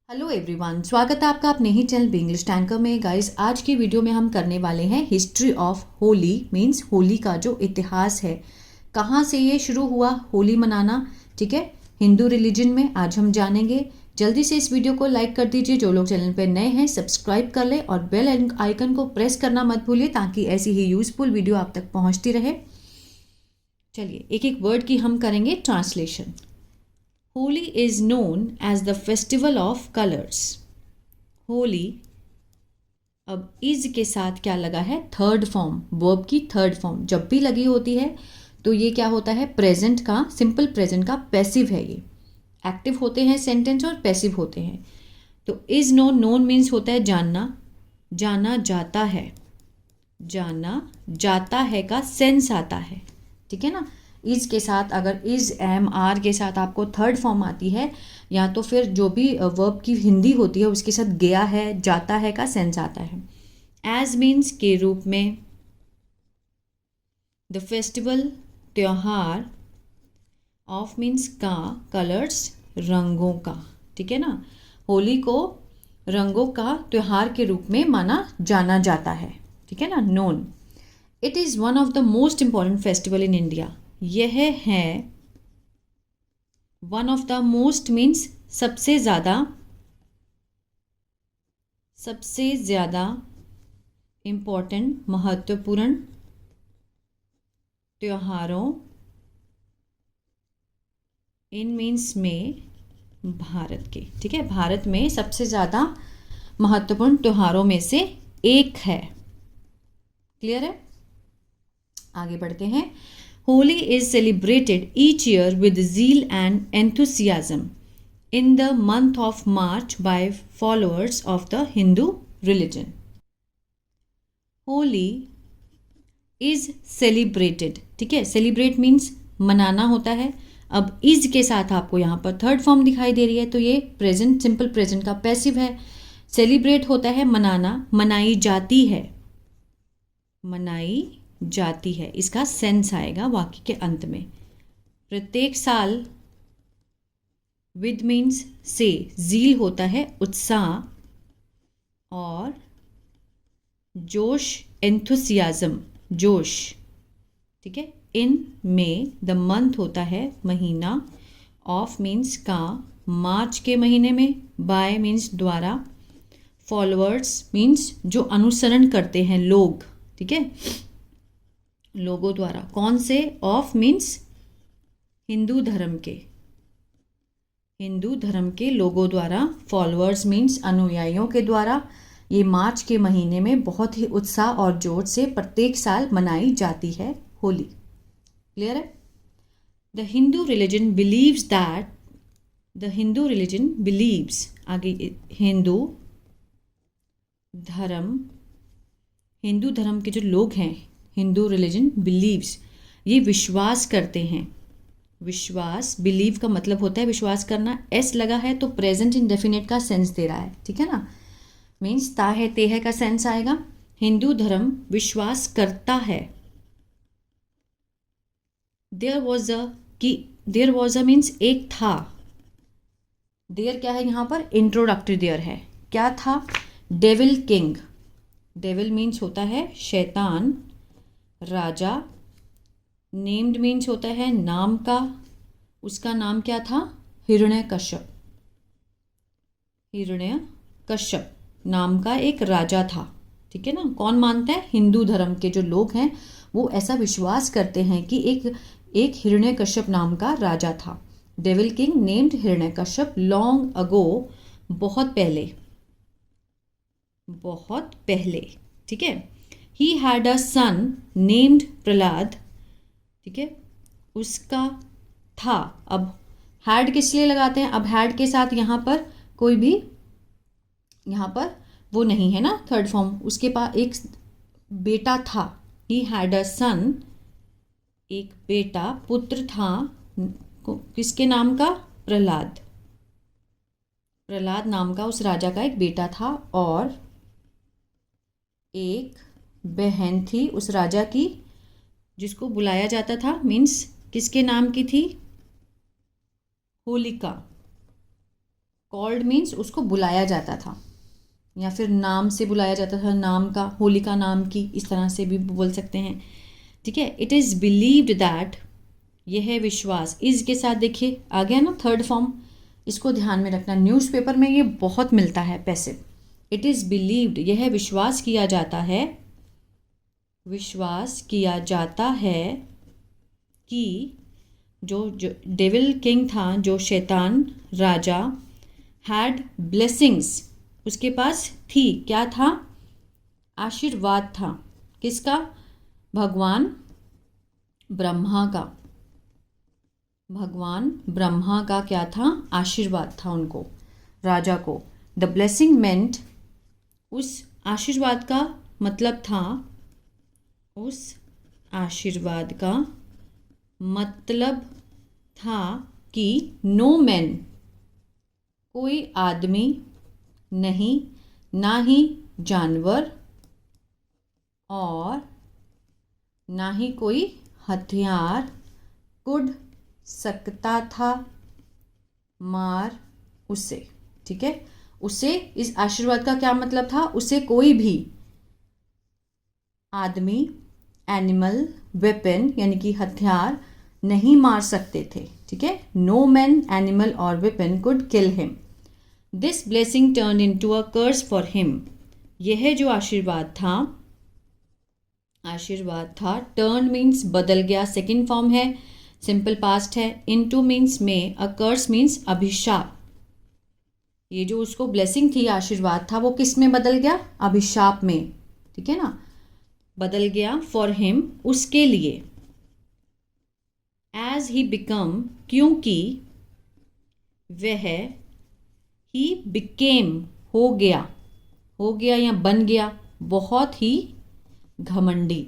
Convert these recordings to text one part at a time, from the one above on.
Hello everyone, स्वागत है आपका अपने ही चैनल बी इंग्लिश टैंकर में। गाइस, आज की वीडियो में हम करने वाले हैं history of Holi. Means Holi का जो इतिहास है, कहाँ से ये शुरू हुआ होली मनाना। ठीक है, हिंदू रिलीजन में आज हम जानेंगे। जल्दी से इस वीडियो को लाइक कर दीजिए। जो लोग चैनल पर नए हैं सब्सक्राइब कर ले और बेल आइकन को प्रेस करना मत भूलिए ताकि ऐसी ही यूजफुल वीडियो आप तक पहुँचती रहे। चलिए एक एक वर्ड की हम करेंगे translation. Holi is known as the festival of colors. Holi, अब इज के साथ क्या लगा है? थर्ड फॉर्म, वर्ब की थर्ड फॉर्म जब भी लगी होती है तो ये क्या होता है? प्रेजेंट का, सिंपल प्रेजेंट का पैसिव है। ये एक्टिव होते हैं सेंटेंस और पैसिव होते हैं। तो इज नोन, नोन मीन्स होता है जानना, जाना जाता है, जाना जाता है का सेंस आता है। ठीक है ना। इज के साथ अगर इज, एम, आर के साथ आपको थर्ड फॉर्म आती है, या तो फिर जो भी वर्ब की हिंदी होती है उसके साथ गया है, जाता है का सेंस आता है। एज मीन्स के रूप में, द फेस्टिवल त्योहार, ऑफ मीन्स का, कलर्स रंगों का। ठीक है ना। होली को रंगों का त्योहार के रूप में माना जाना जाता है। ठीक है ना। Known, it is one of the most important festival in India. यह है, one of the most means सबसे ज़्यादा, सबसे ज़्यादा इम्पॉर्टेंट, महत्वपूर्ण त्योहारों, इन मीन्स में, भारत के। ठीक है, भारत में सबसे ज़्यादा महत्वपूर्ण त्योहारों में से एक है। क्लियर है। आगे बढ़ते हैं। Holi is celebrated each year with zeal and enthusiasm in the month of March by followers of the Hindu religion. Holi is celebrated. ठीक है, celebrate means मनाना होता है। अब is के साथ आपको यहाँ पर थर्ड फॉर्म दिखाई दे रही है तो ये प्रेजेंट, सिंपल प्रेजेंट का पैसिव है। सेलिब्रेट होता है मनाना, मनाई जाती है, मनाई जाती है, इसका सेंस आएगा वाक्य के अंत में। प्रत्येक साल, विद मीन्स से, जील होता है उत्साह और जोश, एंथुसियाज्म, जोश। ठीक है। इन में, द मंथ होता है महीना, ऑफ मीन्स का, मार्च के महीने में, बाय मीन्स द्वारा, फॉलोअर्स मीन्स जो अनुसरण करते हैं लोग। ठीक है, लोगों द्वारा। कौन से? ऑफ मीन्स हिंदू धर्म के, हिंदू धर्म के लोगों द्वारा, फॉलोअर्स मीन्स अनुयायियों के द्वारा। ये मार्च के महीने में बहुत ही उत्साह और जोश से प्रत्येक साल मनाई जाती है होली। क्लियर है। The Hindu religion believes that, the Hindu religion believes, आगे हिंदू धर्म, हिंदू धर्म के जो लोग हैं, हिंदू रिलीजन बिलीव्स, ये विश्वास करते हैं। विश्वास, बिलीव का मतलब होता है विश्वास करना। एस लगा है तो प्रेजेंट इंडेफिनिट का सेंस दे रहा है। ठीक है ना। मीन्स ता है, ते है का सेंस आएगा। हिंदू धर्म विश्वास करता है। देयर वॉज अ, कि देयर वॉज अ मीन्स एक था। देयर क्या है यहाँ पर? इंट्रोडक्टरी देयर है। क्या था? Devil king. डेविल मीन्स होता है शैतान, राजा। नेम्ड मीन्स होता है नाम का। उसका नाम क्या था? हिरण्यकश्यप। हिरण्यकश्यप नाम का एक राजा था। ठीक है ना। कौन मानता है? हिंदू धर्म के जो लोग हैं वो ऐसा विश्वास करते हैं कि एक हिरण्यकश्यप नाम का राजा था। Devil king named Hiranyakashyap long ago, बहुत पहले, बहुत पहले। ठीक है। He had a son named Prahlad. ठीक है, उसका था। अब हैड किस लिए लगाते हैं? अब हैड के साथ यहाँ पर कोई भी, यहाँ पर वो नहीं है ना थर्ड फॉर्म। उसके पास एक बेटा था। ही हैड अ सन, एक बेटा, पुत्र था। किसके नाम का? प्रहलाद। प्रहलाद नाम का उस राजा का एक बेटा था और एक बहन थी उस राजा की, जिसको बुलाया जाता था, मीन्स किसके नाम की थी? होलिका। कॉल्ड मीन्स उसको बुलाया जाता था, या फिर नाम से बुलाया जाता था, नाम का, होलिका नाम की, इस तरह से भी बोल सकते हैं। ठीक है। इट इज़ बिलीव्ड दैट, यह विश्वास, इज के साथ देखिए आ गया ना थर्ड फॉर्म, इसको ध्यान में रखना, न्यूज़पेपर में ये बहुत मिलता है पैसिव। इट इज़ बिलीव्ड, यह विश्वास किया जाता है, विश्वास किया जाता है कि जो डेविल किंग था, जो शैतान राजा, हैड ब्लेसिंग्स, उसके पास थी, क्या था, आशीर्वाद था, किसका, भगवान ब्रह्मा का, भगवान ब्रह्मा का क्या था, आशीर्वाद था उनको, राजा को। द ब्लेसिंग मेंट, उस आशीर्वाद का मतलब था, उस आशीर्वाद का मतलब था कि नो मैन, कोई आदमी नहीं, ना ही जानवर, और ना ही कोई हथियार, कुड, सकता था, मार उसे। ठीक है। उसे, इस आशीर्वाद का क्या मतलब था, उसे कोई भी आदमी, एनिमल, वेपन यानी कि हथियार नहीं मार सकते थे। ठीक है। नो मैन, एनिमल और weapon could kill him. This blessing turn into a curse for him, यह जो आशीर्वाद था, टर्न मीन्स बदल गया, सेकेंड फॉर्म है, सिंपल पास्ट है, इनटू मीन्स में, अ कर्स मीन्स अभिशाप। ये जो उसको ब्लेसिंग थी, आशीर्वाद था, वो किस में बदल गया, अभिशाप में। ठीक है ना, बदल गया, फॉर हिम, उसके लिए, एज ही बिकम, क्योंकि वह, ही बिकेम, हो गया या बन गया, बहुत ही घमंडी।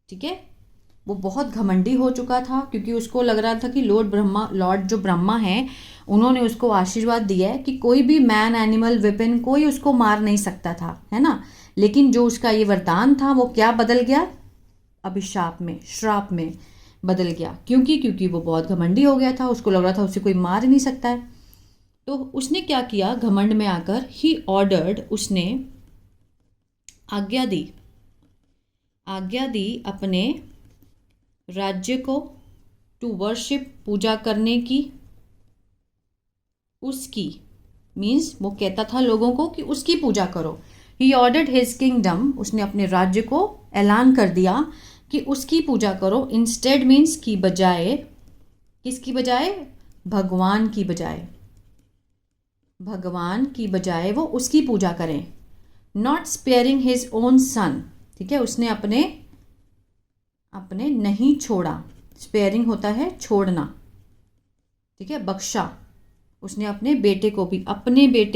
ठीक है। वो बहुत घमंडी हो चुका था, क्योंकि उसको लग रहा था कि लॉर्ड जो ब्रह्मा है, उन्होंने उसको आशीर्वाद दिया है कि कोई भी मैन, एनिमल, वेपन, कोई उसको मार नहीं सकता था, है ना। लेकिन जो उसका ये वरदान था, वो क्या बदल गया, अभिशाप में, श्राप में बदल गया। क्योंकि वो बहुत घमंडी हो गया था, उसको लग रहा था उसे कोई मार ही नहीं सकता है। तो उसने क्या किया, घमंड में आकर, ही ऑर्डर्ड, उसने आज्ञा दी अपने राज्य को, टू वर्शिप, पूजा करने की, उसकी, मीन्स वो कहता था लोगों को कि उसकी पूजा करो। ही ऑर्डर्ड हिज किंगडम, उसने अपने राज्य को ऐलान कर दिया कि उसकी पूजा करो। इंस्टेड मीन्स की बजाय, किसकी बजाय, भगवान की बजाय, भगवान की बजाय वो उसकी पूजा करें। Not sparing his own son, ठीक है, उसने अपने नहीं छोड़ा, स्पेयरिंग होता है छोड़ना, ठीक है, बख्शा, उसने अपने बेटे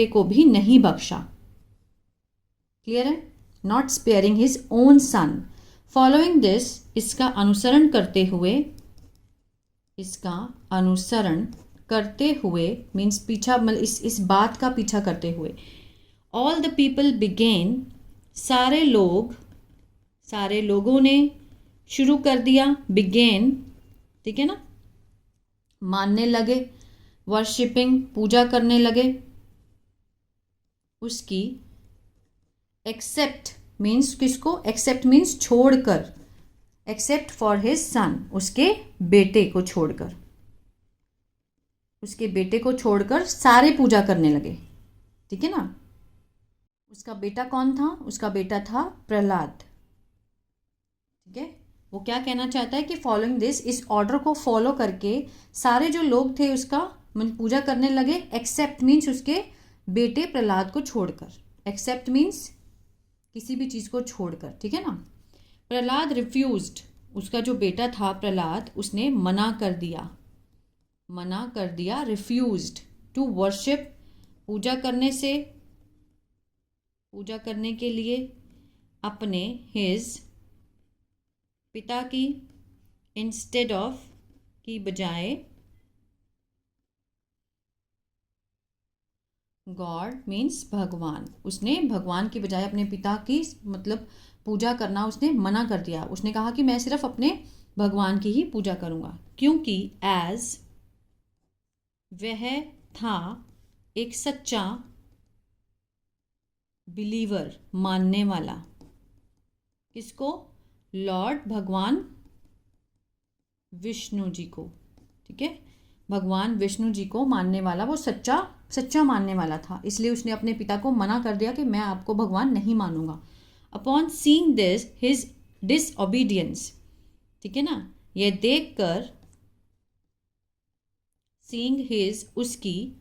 को भी नहीं बख्शा। क्लियर है, not sparing his own son. Following this, इसका अनुसरण करते हुए, मीन्स पीछा, मतलब इस बात का पीछा करते हुए, ऑल द पीपल बिगेन, सारे लोगों ने शुरू कर दिया, बिगेन, ठीक है ना, मानने लगे, वर्शिपिंग, पूजा करने लगे उसकी, एक्सेप्ट मीन्स किसको, एक्सेप्ट मीन्स छोड़कर, एक्सेप्ट फॉर हिज सन, उसके बेटे को छोड़कर सारे पूजा करने लगे। ठीक है ना। उसका बेटा कौन था, उसका बेटा था प्रहलाद। ठीक है। वो क्या कहना चाहता है कि फॉलोइंग दिस, इस ऑर्डर को फॉलो करके सारे जो लोग थे उसका पूजा करने लगे। एक्सेप्ट मीन्स उसके बेटे प्रहलाद को छोड़कर, एक्सेप्ट मीन्स किसी भी चीज़ को छोड़कर। ठीक है ना। प्रहलाद रिफ्यूज्ड, उसका जो बेटा था प्रहलाद, उसने मना कर दिया, रिफ्यूज्ड टू वर्शिप, पूजा करने के लिए अपने हिज, पिता की, इंस्टेड ऑफ, की बजाय, गॉड मीन्स भगवान, उसने भगवान की बजाय अपने पिता की मतलब पूजा करना उसने मना कर दिया। उसने कहा कि मैं सिर्फ अपने भगवान की ही पूजा करूँगा, क्योंकि एज, वह था, एक सच्चा बिलीवर, मानने वाला, किसको? लॉर्ड भगवान विष्णु जी को, ठीक है, भगवान विष्णु जी को मानने वाला, वो सच्चा मानने वाला था, इसलिए उसने अपने पिता को मना कर दिया कि मैं आपको भगवान नहीं मानूंगा। Upon seeing this his disobedience, ठीक है ना, यह देखकर, सीइंग हिज, उसकी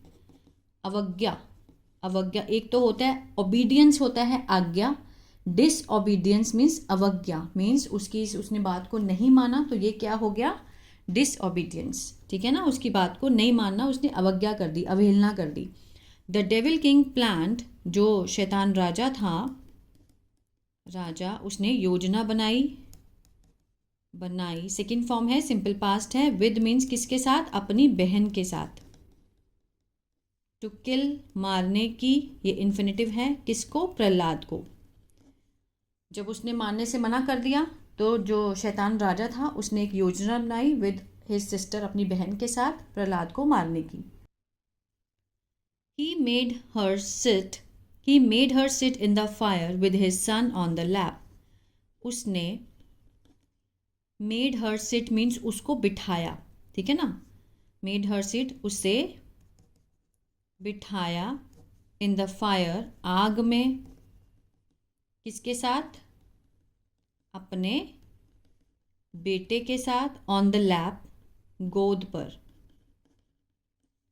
अवज्ञा, अवज्ञा एक तो होता है ओबीडियंस होता है आज्ञा, डिसओबीडियंस मीन्स अवज्ञा, मीन्स उसने बात को नहीं माना, तो ये क्या हो गया? डिसओबीडियंस, ठीक है ना, उसकी बात को नहीं मानना, उसने अवज्ञा कर दी, अवहेलना कर दी। द डेविल किंग प्लान्ड, जो शैतान राजा था, राजा, उसने योजना बनाई, सेकेंड फॉर्म है, सिंपल पास्ट है, विद मीन्स किसके साथ? अपनी बहन के साथ। टू किल, मारने की, ये इन्फिनिटिव है, किसको? प्रहलाद को। जब उसने मारने से मना कर दिया तो जो शैतान राजा था उसने एक योजना बनाई विद हिज सिस्टर, अपनी बहन के साथ, प्रहलाद को मारने की। He made her sit in the fire with his son on the lap. उसने मेड हर सिट मीन्स उसको बिठाया, ठीक है ना, मेड हर सिट, उसे बिठाया, इन द फायर, आग में, किसके साथ? अपने बेटे के साथ, ऑन द लैप, गोद पर,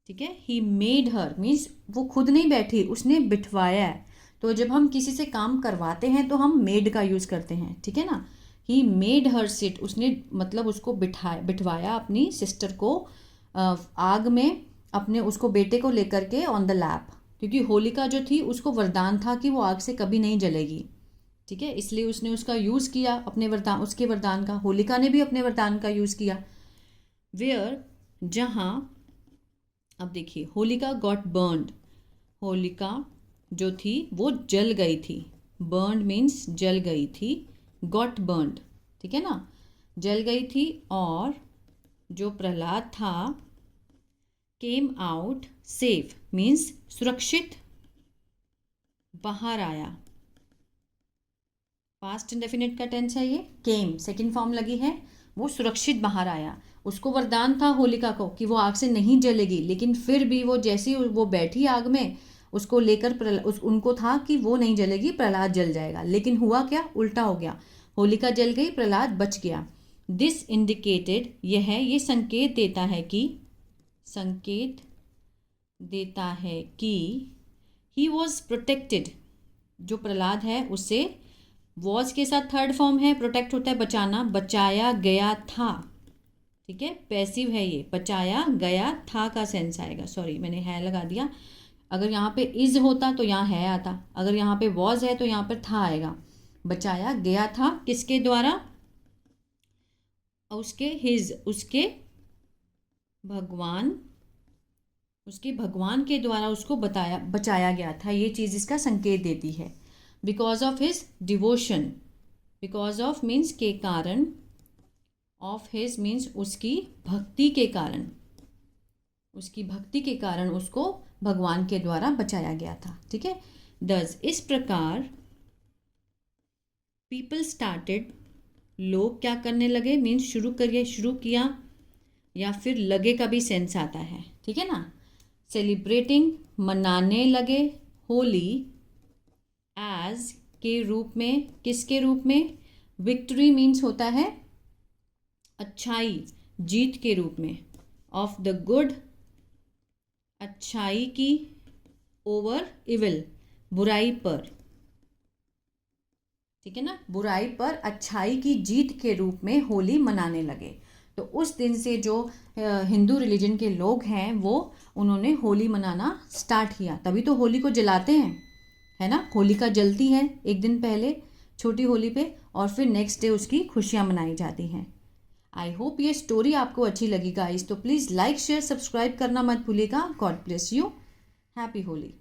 ठीक है। ही मेड हर मीन्स वो खुद नहीं बैठी, उसने बिठवाया है। तो जब हम किसी से काम करवाते हैं तो हम मेड का यूज़ करते हैं, ठीक है ना। ही मेड हर सिट, उसने मतलब उसको बिठवाया अपनी सिस्टर को आग में, अपने उसको बेटे को लेकर के ऑन द लैप, क्योंकि होलिका जो थी उसको वरदान था कि वो आग से कभी नहीं जलेगी, ठीक है, इसलिए उसने उसका यूज़ किया, अपने वरदान, उसके वरदान का। होलिका ने भी अपने वरदान का यूज़ किया। वेयर, जहाँ, अब देखिए, होलिका गॉट बर्न्ड, होलिका जो थी वो जल गई थी, बर्न्ड मीन्स जल गई थी, गॉट बर्न्ड, ठीक है ना, जल गई थी। और जो प्रहलाद था, केम आउट सेफ मीन्स सुरक्षित बाहर आया, पास्ट इंडेफिनिट का टेंस है ये, केम सेकंड फॉर्म लगी है, वो सुरक्षित बाहर आया। उसको वरदान था होलिका को कि वो आग से नहीं जलेगी, लेकिन फिर भी वो जैसी वो बैठी आग में, उसको लेकर उनको था कि वो नहीं जलेगी, प्रहलाद जल जाएगा, लेकिन हुआ क्या? उल्टा हो गया, होलिका जल गई, प्रहलाद बच गया। दिस इंडिकेटेड, ये संकेत देता है कि ही वॉज प्रोटेक्टेड, जो प्रहलाद है उसे, वॉज के साथ थर्ड फॉर्म है, प्रोटेक्ट होता है बचाना, बचाया गया था, ठीक है, पैसिव है ये, बचाया गया था का सेंस आएगा, सॉरी मैंने है लगा दिया, अगर यहाँ पे इज होता तो यहाँ है आता, अगर यहाँ पे वॉज है तो यहाँ पर था आएगा। बचाया गया था किसके द्वारा? उसके भगवान के द्वारा उसको बचाया गया था, ये चीज़ इसका संकेत देती है। Because of his devotion, because of means के कारण, ऑफ हिज मीन्स उसकी भक्ति के कारण, उसको भगवान के द्वारा बचाया गया था, ठीक है। दस, इस प्रकार, पीपल स्टार्टेड, लोग क्या करने लगे मीन्स शुरू किया, या फिर लगे का भी सेंस आता है, ठीक है ना। सेलिब्रेटिंग, मनाने लगे, होली एज के रूप में, किसके रूप में? विक्ट्री मीन्स होता है अच्छाई, जीत के रूप में, ऑफ द गुड, अच्छाई की, ओवर इविल, बुराई पर, ठीक है ना, बुराई पर अच्छाई की जीत के रूप में होली मनाने लगे। तो उस दिन से जो हिंदू रिलीजन के लोग हैं वो उन्होंने होली मनाना स्टार्ट किया, तभी तो होली को जलाते हैं, है ना, होलिका जलती है एक दिन पहले छोटी होली पे, और फिर नेक्स्ट डे उसकी खुशियाँ मनाई जाती हैं। आई होप ये स्टोरी आपको अच्छी लगी गाइस, तो प्लीज़ लाइक शेयर सब्सक्राइब करना मत भूलिएगा। God bless you, happy Holi.